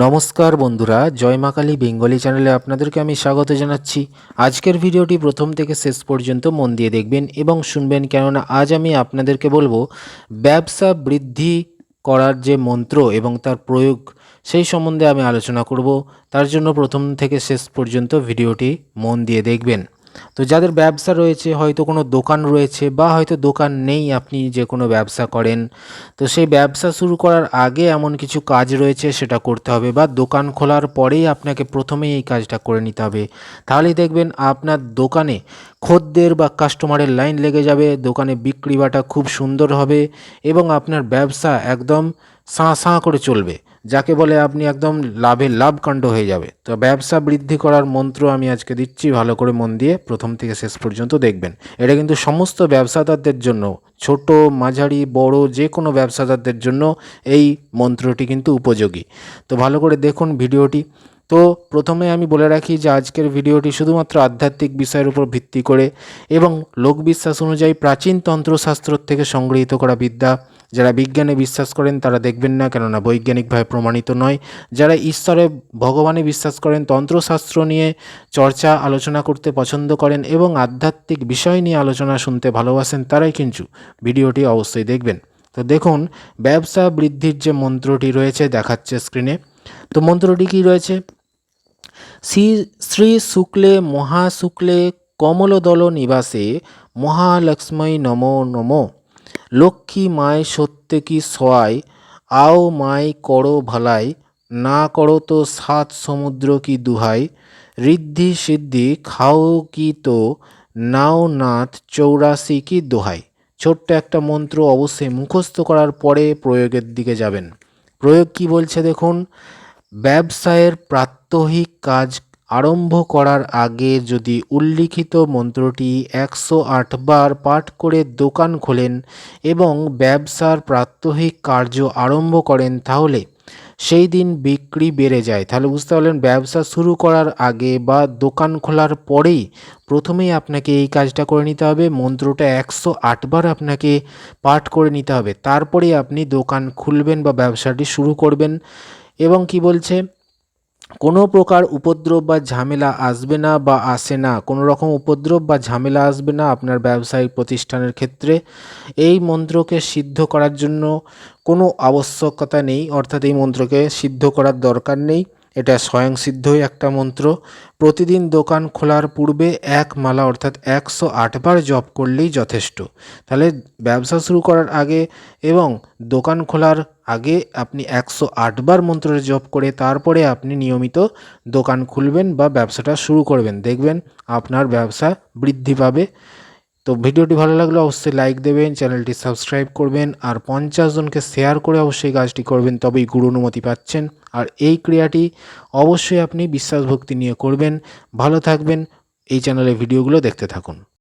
নমস্কার বন্ধুরা, জয় মা কালী বেঙ্গলি চ্যানেলে আপনাদেরকে আমি স্বাগত জানাচ্ছি। আজকের ভিডিওটি প্রথম থেকে শেষ পর্যন্ত মন দিয়ে দেখবেন এবং শুনবেন, কেননা আজ আমি আপনাদেরকে বলবো ব্যবসা বৃদ্ধি করার যে মন্ত্র এবং তার প্রয়োগ সেই সম্বন্ধে আমি আলোচনা করব। তার জন্য প্রথম থেকে শেষ পর্যন্ত ভিডিওটি মন দিয়ে দেখবেন। তো যাদের ব্যবসা রয়েছে, হয়তো কোনো দোকান রয়েছে বা হয়তো দোকান নেই, আপনি যে কোনো ব্যবসা করেন, তো সেই ব্যবসা শুরু করার আগে এমন কিছু কাজ রয়েছে সেটা করতে হবে, বা দোকান খোলার পরেই আপনাকে প্রথমেই এই কাজটা করে নিতে হবে। তাহলেই দেখবেন আপনার দোকানে খদ্দের বা কাস্টমারের লাইন লেগে যাবে, দোকানে বিক্রি বাটা খুব সুন্দর হবে এবং আপনার ব্যবসা একদম সাঁ সাঁ করে চলবে, যাকে বলে আপনি একদম লাভে লাভকাণ্ড হয়ে যাবে। তো ব্যবসা বৃদ্ধি করার মন্ত্র আমি আজকে দিচ্ছি, ভালো করে মন দিয়ে প্রথম থেকে শেষ পর্যন্ত দেখবেন। এটা কিন্তু সমস্ত ব্যবসাদারদের জন্য, ছোট মাঝারি বড় যে কোনো ব্যবসাদারদের জন্য এই মন্ত্রটি কিন্তু উপযোগী। তো ভালো করে দেখুন ভিডিওটি। তো প্রথমে আমি বলে রাখি যে আজকের ভিডিওটি শুধুমাত্র আধ্যাত্মিক বিষয়ের উপর ভিত্তি করে এবং লোকবিশ্বাস অনুযায়ী প্রাচীন তন্ত্রশাস্ত্র থেকে সংগৃহীত করা বিদ্যা। যারা বিজ্ঞানে বিশ্বাস করেন তারা দেখবেন না, কেননা বৈজ্ঞানিকভাবে প্রমাণিত নয়। যারা ঈশ্বরে ভগবানে বিশ্বাস করেন, তন্ত্রশাস্ত্র নিয়ে চর্চা আলোচনা করতে পছন্দ করেন এবং আধ্যাত্মিক বিষয় নিয়ে আলোচনা শুনতে ভালোবাসেন, তারাই কিন্তু ভিডিওটি অবশ্যই দেখবেন। তো দেখুন, ব্যবসা বৃদ্ধির যে মন্ত্রটি রয়েছে দেখাচ্ছে স্ক্রিনে। তো মন্ত্রটি কি রয়েছে? শ্রী শ্রী শুক্লে মহাশুক্লে কমলদল নিবাসে মহালক্ষ্মী নমো নমো। লক্ষ্মী মায় সত্যে কি সহায়, আও মায় করো ভালাই, না করো তো সাত সমুদ্র কি দুহাই, ঋদ্ধি সিদ্ধি খাও কি তো, নাও নাথ 84 কি দোহাই। ছোট্ট একটা মন্ত্র, অবশ্যই মুখস্থ করার পরে প্রয়োগের দিকে যাবেন। প্রয়োগ কি বলছে দেখুন। ব্যবসায়ের প্রাত্যহিক কাজ আরম্ভ করার আগে যদি উল্লিখিত মন্ত্রটি 108 বার পাঠ করে দোকান খোলেন এবং ব্যবসার প্রাত্যহিক কার্য আরম্ভ করেন, তাহলে সেই দিন বিক্রি বেড়ে যায়। তাহলে বুঝতে পারলেন, ব্যবসা শুরু করার আগে বা দোকান খোলার পরেই প্রথমেই আপনাকে এই কাজটা করে নিতে হবে। মন্ত্রটা 108 বার আপনাকে পাঠ করে নিতে হবে, তারপরেই আপনি দোকান খুলবেন বা ব্যবসাটি শুরু করবেন। এবং কি বলছে, কোনো প্রকার উপদ্রব বা ঝামেলা আসবে না বা আসে না, কোনো রকম উপদ্রব বা ঝামেলা আসবে না আপনার ব্যবসায়িক প্রতিষ্ঠানের ক্ষেত্রে। এই মন্ত্রকে সিদ্ধ করার জন্য কোনো আবশ্যকতা নেই, অর্থাৎ এই মন্ত্রকে সিদ্ধ করার দরকার নেই, এটা স্বয়ংসিদ্ধই একটা মন্ত্র। প্রতিদিন দোকান খোলার পূর্বে এক মালা অর্থাৎ 108 বার জপ করলেই যথেষ্ট। তাহলে ব্যবসা শুরু করার আগে এবং দোকান খোলার আগে আপনি 108 বার মন্ত্রের জপ করে তারপরে আপনি নিয়মিত দোকান খুলবেন বা ব্যবসাটা শুরু করবেন, দেখবেন আপনার ব্যবসা বৃদ্ধি পাবে। তো ভিডিওটি ভালো লাগলে অবশ্যই লাইক দেবেন, চ্যানেলটি সাবস্ক্রাইব করবেন আর 50 জনকে শেয়ার করে অবশ্যই কাজটি করবেন, তবেই গুরু অনুমতি পাচ্ছেন। আর এই ক্রিয়াটি অবশ্যই আপনি বিশ্বাস ভক্তি নিয়ে করবেন। ভালো থাকবেন, এই চ্যানেলে ভিডিওগুলো দেখতে থাকুন।